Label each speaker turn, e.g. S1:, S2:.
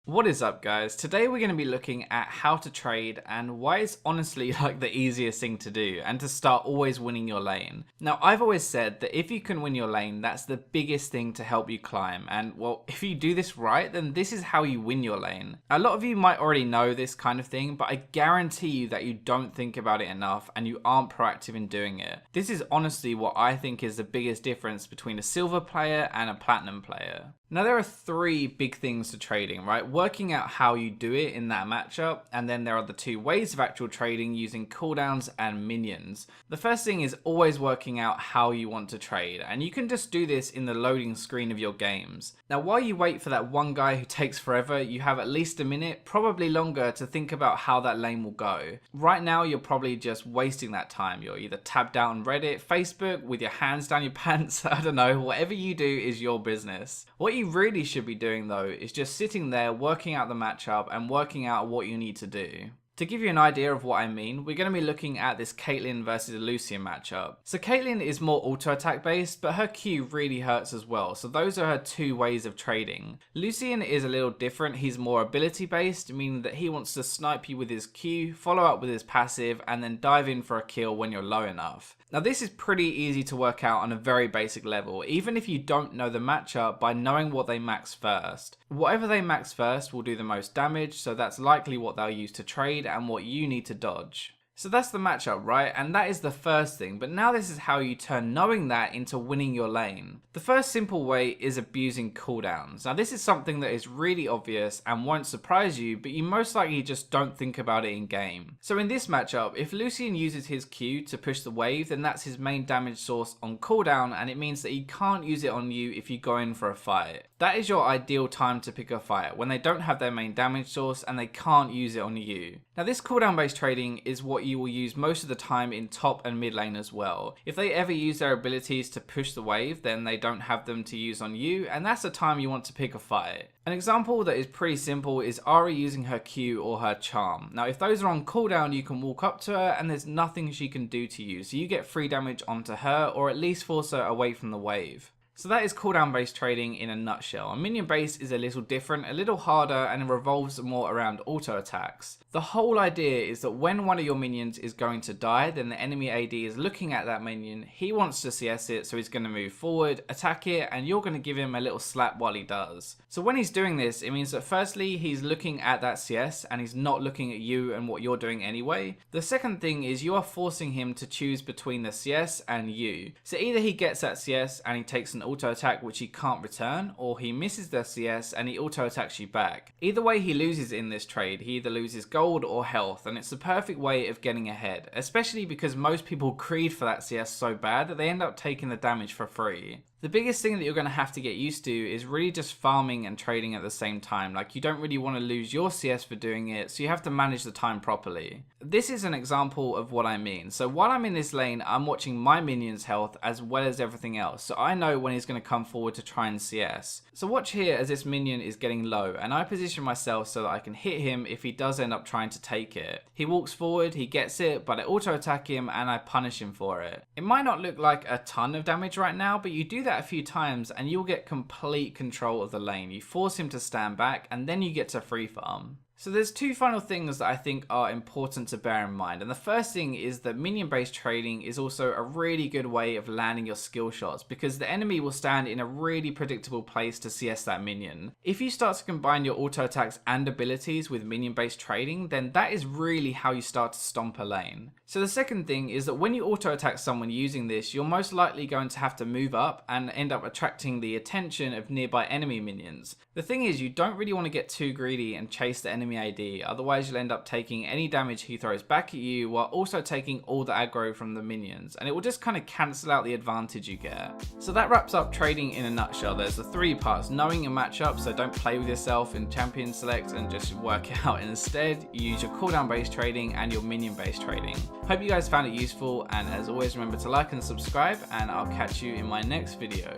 S1: What is up, guys? Today we're going to be looking at how to trade and why it's honestly like the easiest thing to do and to start always winning your lane. Now, I've always said that if you can win your lane, that's the biggest thing to help you climb. And well, if you do this right, then this is how you win your lane. A lot of you might already know this kind of thing, but I guarantee you that you don't think about it enough and you aren't proactive in doing it. This is honestly what I think is the biggest difference between a silver player and a platinum player. Now, there are three big things to trading, right? Working out how you do it in that matchup, and then there are the two ways of actual trading using cooldowns and minions. The first thing is always working out how you want to trade, and you can just do this in the loading screen of your games. Now, while you wait for that one guy who takes forever, you have at least a minute, probably longer, to think about how that lane will go. Right now, you're probably just wasting that time. You're either tabbed out on Reddit, Facebook, with your hands down your pants, I don't know, whatever you do is your business. What you really should be doing though is just sitting there working out the matchup and working out what you need to do. To give you an idea of what I mean, we're going to be looking at this Caitlyn versus Lucian matchup. So Caitlyn is more auto attack based, but her Q really hurts as well, so those are her two ways of trading. Lucian is a little different. He's more ability based, meaning that he wants to snipe you with his Q, follow up with his passive, and then dive in for a kill when you're low enough. Now, this is pretty easy to work out on a very basic level, even if you don't know the matchup, by knowing what they max first. Whatever they max first will do the most damage, so that's likely what they'll use to trade and what you need to dodge. So that's the matchup, right? And that is the first thing, but now this is how you turn knowing that into winning your lane. The first simple way is abusing cooldowns. Now, this is something that is really obvious and won't surprise you, but you most likely just don't think about it in game. So in this matchup, if Lucian uses his Q to push the wave, then that's his main damage source on cooldown, and it means that he can't use it on you if you go in for a fight. That is your ideal time to pick a fight, when they don't have their main damage source and they can't use it on you. Now, this cooldown based trading is what you will use most of the time in top and mid lane as well. If they ever use their abilities to push the wave, then they don't have them to use on you, and that's the time you want to pick a fight. An example that is pretty simple is Ahri using her Q or her charm. Now, if those are on cooldown, you can walk up to her and there's nothing she can do to you, so you get free damage onto her or at least force her away from the wave. So that is cooldown based trading in a nutshell. A minion base is a little different, a little harder, and it revolves more around auto attacks. The whole idea is that when one of your minions is going to die, then the enemy AD is looking at that minion, he wants to CS it, so he's going to move forward, attack it, and you're going to give him a little slap while he does. So when he's doing this, it means that firstly, he's looking at that CS and he's not looking at you and what you're doing anyway. The second thing is you are forcing him to choose between the CS and you. So either he gets that CS and he takes an auto attack which he can't return, or he misses the CS and he auto attacks you back. Either way he loses in this trade. He either loses gold or health, and it's the perfect way of getting ahead, especially because most people greed for that CS so bad that they end up taking the damage for free. The biggest thing that you're going to have to get used to is really just farming and trading at the same time. Like, you don't really want to lose your CS for doing it, so you have to manage the time properly. This is an example of what I mean. So while I'm in this lane, I'm watching my minion's health as well as everything else, so I know when he's going to come forward to try and CS. So watch here as this minion is getting low, and I position myself so that I can hit him if he does end up trying to take it. He walks forward, he gets it, but I auto attack him and I punish him for it. It might not look like a ton of damage right now, but you do that a few times and you'll get complete control of the lane. You force him to stand back and then you get to free farm. So there's two final things that I think are important to bear in mind, and the first thing is that minion based trading is also a really good way of landing your skill shots, because the enemy will stand in a really predictable place to CS that minion. If you start to combine your auto attacks and abilities with minion based trading, then that is really how you start to stomp a lane. So the second thing is that when you auto attack someone using this, you're most likely going to have to move up and end up attracting the attention of nearby enemy minions. The thing is, you don't really want to get too greedy and chase the enemy AD, otherwise you'll end up taking any damage he throws back at you while also taking all the aggro from the minions, and it will just kind of cancel out the advantage you get. So that wraps up trading in a nutshell. There's the three parts: knowing your matchup, so don't play with yourself in champion select and just work it out. Instead, you use your cooldown based trading and your minion based trading. Hope you guys found it useful, and as always, remember to like and subscribe, and I'll catch you in my next video.